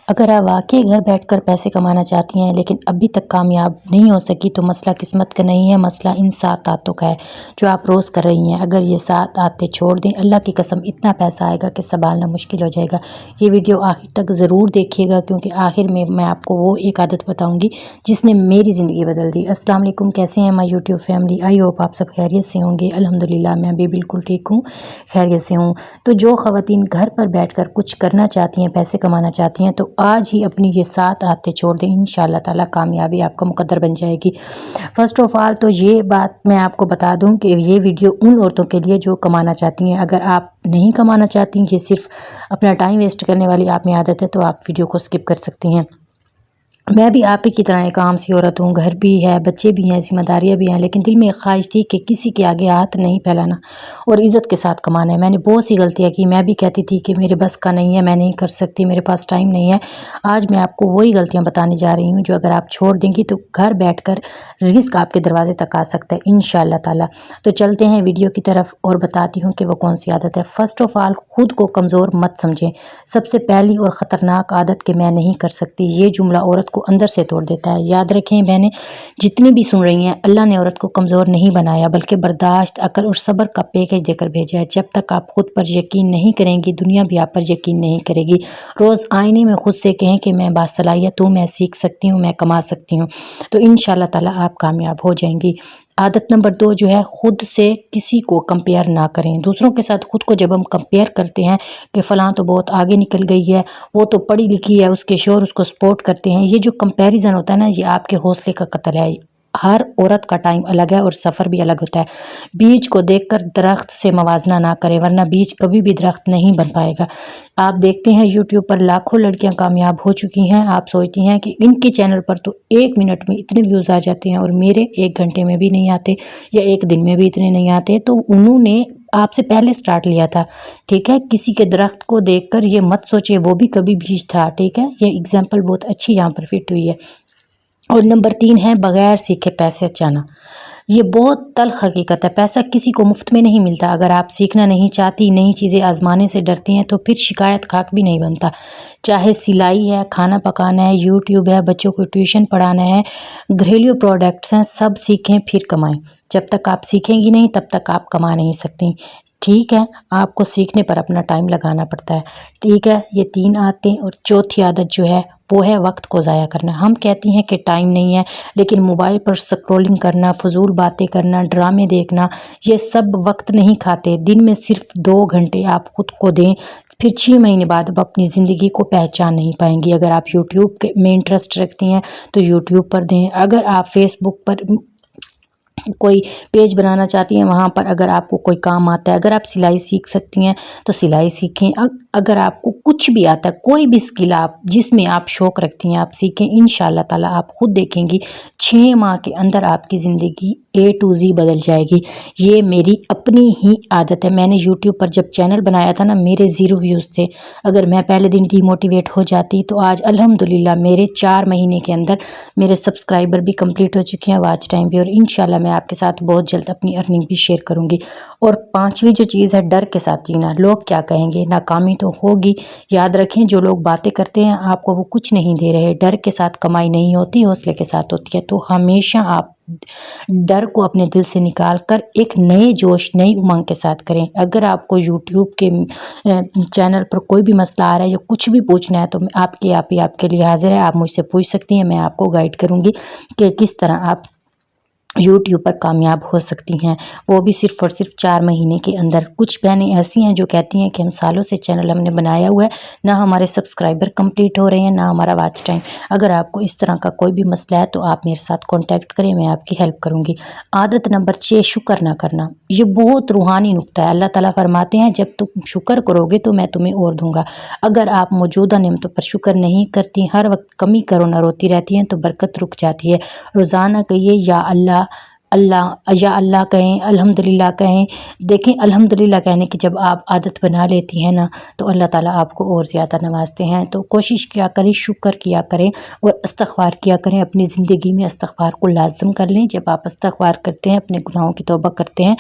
اگر آپ واقعی گھر بیٹھ کر پیسے کمانا چاہتی ہیں لیکن ابھی تک کامیاب نہیں ہو سکی تو مسئلہ قسمت کا نہیں ہے، مسئلہ ان 7 عادتوں کا ہے جو آپ روز کر رہی ہیں۔ اگر یہ 7 عادتیں چھوڑ دیں، اللہ کی قسم اتنا پیسہ آئے گا کہ سنبھالنا مشکل ہو جائے گا۔ یہ ویڈیو آخر تک ضرور دیکھیے گا کیونکہ آخر میں آپ کو وہ ایک عادت بتاؤں گی جس نے میری زندگی بدل دی۔ السلام علیکم، کیسے ہیں مائی یوٹیوب فیملی؟ آئی ہوپ آپ سب خیریت سے ہوں گے۔ الحمدللہ میں بھی بالکل ٹھیک ہوں، خیریت سے ہوں۔ تو جو خواتین گھر پر بیٹھ کر کچھ کرنا چاہتی ہیں، پیسے کمانا چاہتی ہیں، تو آج ہی اپنی یہ 7 عادتیں چھوڑ دیں، انشاءاللہ تعالی کامیابی آپ کا مقدر بن جائے گی۔ فرسٹ آف آل تو یہ بات میں آپ کو بتا دوں کہ یہ ویڈیو ان عورتوں کے لیے جو کمانا چاہتی ہیں۔ اگر آپ نہیں کمانا چاہتی، یہ صرف اپنا ٹائم ویسٹ کرنے والی آپ میں عادت ہے تو آپ ویڈیو کو سکپ کر سکتی ہیں۔ میں بھی آپ ہی کی طرح ایک عام سی عورت ہوں، گھر بھی ہے، بچے بھی ہیں، ذمہ داریاں بھی ہیں، لیکن دل میں ایک خواہش تھی کہ کسی کے آگے ہاتھ نہیں پھیلانا اور عزت کے ساتھ کمانا ہے۔ میں نے بہت سی غلطیاں کی، میں بھی کہتی تھی کہ میرے بس کا نہیں ہے، میں نہیں کر سکتی، میرے پاس ٹائم نہیں ہے۔ آج میں آپ کو وہی غلطیاں بتانے جا رہی ہوں جو اگر آپ چھوڑ دیں گی تو گھر بیٹھ کر رزق آپ کے دروازے تک آ سکتا ہے انشاءاللہ تعالی۔ تو چلتے ہیں ویڈیو کی طرف اور بتاتی ہوں کہ وہ کون سی عادت ہے۔ فرسٹ آف آل، خود کو کمزور مت سمجھیں۔ سب سے پہلی اور خطرناک عادت کہ میں نہیں کر سکتی، یہ جملہ عورت کو اندر سے توڑ دیتا ہے۔ یاد رکھیں بہنیں، جتنی بھی سن رہی ہیں، اللہ نے عورت کو کمزور نہیں بنایا بلکہ برداشت، عقل اور صبر کا پیکج دے کر بھیجا ہے۔ جب تک آپ خود پر یقین نہیں کریں گی، دنیا بھی آپ پر یقین نہیں کرے گی۔ روز آئینے میں خود سے کہیں کہ میں باصلاحیت ہوں، میں سیکھ سکتی ہوں، میں کما سکتی ہوں، تو انشاءاللہ تعالی آپ کامیاب ہو جائیں گی۔ عادت نمبر 2 جو ہے، خود سے کسی کو کمپیئر نہ کریں۔ دوسروں کے ساتھ خود کو جب ہم کمپیئر کرتے ہیں کہ فلاں تو بہت آگے نکل گئی ہے، وہ تو پڑھی لکھی ہے، اس کے شوہر اس کو سپورٹ کرتے ہیں، یہ جو کمپیریزن ہوتا ہے نا، یہ آپ کے حوصلے کا قتل ہے۔ ہر عورت کا ٹائم الگ ہے اور سفر بھی الگ ہوتا ہے۔ بیج کو دیکھ کر درخت سے موازنہ نہ کریں ورنہ بیج کبھی بھی درخت نہیں بن پائے گا۔ آپ دیکھتے ہیں یوٹیوب پر لاکھوں لڑکیاں کامیاب ہو چکی ہیں، آپ سوچتی ہیں کہ ان کے چینل پر تو 1 منٹ میں اتنے ویوز آ جاتے ہیں اور میرے 1 گھنٹے میں بھی نہیں آتے یا 1 دن میں بھی اتنے نہیں آتے، تو انہوں نے آپ سے پہلے سٹارٹ لیا تھا، ٹھیک ہے؟ کسی کے درخت کو دیکھ کر یہ مت سوچے وہ بھی کبھی بیج تھا، ٹھیک ہے؟ یہ ایگزامپل بہت اچھی یہاں پر فٹ ہوئی ہے۔ اور نمبر 3 ہے بغیر سیکھے پیسے چانا۔ یہ بہت تلخ حقیقت ہے، پیسہ کسی کو مفت میں نہیں ملتا۔ اگر آپ سیکھنا نہیں چاہتی، نئی چیزیں آزمانے سے ڈرتی ہیں تو پھر شکایت خاک بھی نہیں بنتا۔ چاہے سلائی ہے، کھانا پکانا ہے، یوٹیوب ہے، بچوں کو ٹیوشن پڑھانا ہے، گھریلو پروڈکٹس ہیں، سب سیکھیں پھر کمائیں۔ جب تک آپ سیکھیں گی نہیں تب تک آپ کما نہیں سکتی، ٹھیک ہے؟ آپ کو سیکھنے پر اپنا ٹائم لگانا پڑتا ہے، ٹھیک ہے؟ یہ 3 عادتیں۔ اور چوتھی عادت جو ہے وہ ہے وقت کو ضائع کرنا۔ ہم کہتی ہیں کہ ٹائم نہیں ہے، لیکن موبائل پر سکرولنگ کرنا، فضول باتیں کرنا، ڈرامے دیکھنا، یہ سب وقت نہیں کھاتے۔ دن میں صرف 2 گھنٹے آپ خود کو دیں، پھر 6 مہینے بعد اب اپنی زندگی کو پہچان نہیں پائیں گی۔ اگر آپ یوٹیوب میں انٹرسٹ رکھتی ہیں تو یوٹیوب پر دیں۔ اگر آپ فیس بک پر کوئی پیج بنانا چاہتی ہیں، وہاں پر اگر آپ کو کوئی کام آتا ہے، اگر آپ سلائی سیکھ سکتی ہیں تو سلائی سیکھیں۔ اگر آپ کو کچھ بھی آتا ہے، کوئی بھی سکل آپ جس میں آپ شوق رکھتی ہیں، آپ سیکھیں، انشاءاللہ تعالی آپ خود دیکھیں گی 6 ماہ کے اندر آپ کی زندگی A to Z بدل جائے گی۔ یہ میری اپنی ہی عادت ہے۔ میں نے یوٹیوب پر جب چینل بنایا تھا نا، میرے 0 ویوز تھے۔ اگر میں پہلے دن ڈی موٹیویٹ ہو جاتی تو آج الحمدللہ میرے 4 مہینے کے اندر میرے سبسکرائبر بھی کمپلیٹ ہو چکے ہیں، واچ ٹائم بھی، اور انشاءاللہ میں آپ کے ساتھ بہت جلد اپنی ارننگ بھی شیئر کروں گی۔ اور 5ویں جو چیز ہے، ڈر کے ساتھ جینا۔ لوگ کیا کہیں گے، ناکامی تو ہوگی۔ یاد رکھیں جو لوگ باتیں کرتے ہیں آپ کو وہ کچھ نہیں دے رہے۔ ڈر کے ساتھ کمائی نہیں ہوتی، حوصلے کے ساتھ ہوتی ہے۔ تو ہمیشہ آپ ڈر کو اپنے دل سے نکال کر ایک نئے جوش، نئی امنگ کے ساتھ کریں۔ اگر آپ کو یوٹیوب کے چینل پر کوئی بھی مسئلہ آ رہا ہے یا کچھ بھی پوچھنا ہے تو آپ کے لیے حاضر ہے، آپ مجھ سے پوچھ سکتی ہیں، میں آپ کو گائیڈ کروں گی کہ کس طرح آپ یوٹیوب پر کامیاب ہو سکتی ہیں، وہ بھی صرف اور صرف 4 مہینے کے اندر۔ کچھ بہنیں ایسی ہیں جو کہتی ہیں کہ ہم سالوں سے چینل ہم نے بنایا ہوا ہے، نہ ہمارے سبسکرائبر کمپلیٹ ہو رہے ہیں، نہ ہمارا واچ ٹائم۔ اگر آپ کو اس طرح کا کوئی بھی مسئلہ ہے تو آپ میرے ساتھ کانٹیکٹ کریں، میں آپ کی ہیلپ کروں گی۔ عادت نمبر 6، شکر نہ کرنا۔ یہ بہت روحانی نکتہ ہے۔ اللہ تعالیٰ فرماتے ہیں جب تم شکر کرو گے تو میں تمہیں اور دوں گا۔ اگر آپ موجودہ نعمتوں پر شکر نہیں کرتی، ہر وقت کمی کرو نہ روتی رہتی ہیں تو برکت رک جاتی ہے۔ روزانہ کہیے یا اللہ یا اللہ کہیں، الحمدللہ کہیں۔ دیکھیں الحمدللہ کہنے کی جب آپ عادت بنا لیتی ہیں نا تو اللہ تعالیٰ آپ کو اور زیادہ نوازتے ہیں۔ تو کوشش کیا کریں، شکر کیا کریں اور استغفار کیا کریں۔ اپنی زندگی میں استغفار کو لازم کر لیں۔ جب آپ استغفار کرتے ہیں، اپنے گناہوں کی توبہ کرتے ہیں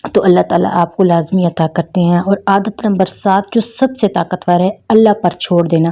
تو اللہ تعالیٰ آپ کو لازمی عطا کرتے ہیں۔ اور عادت نمبر 7 جو سب سے طاقتور ہے، اللہ پر چھوڑ دینا۔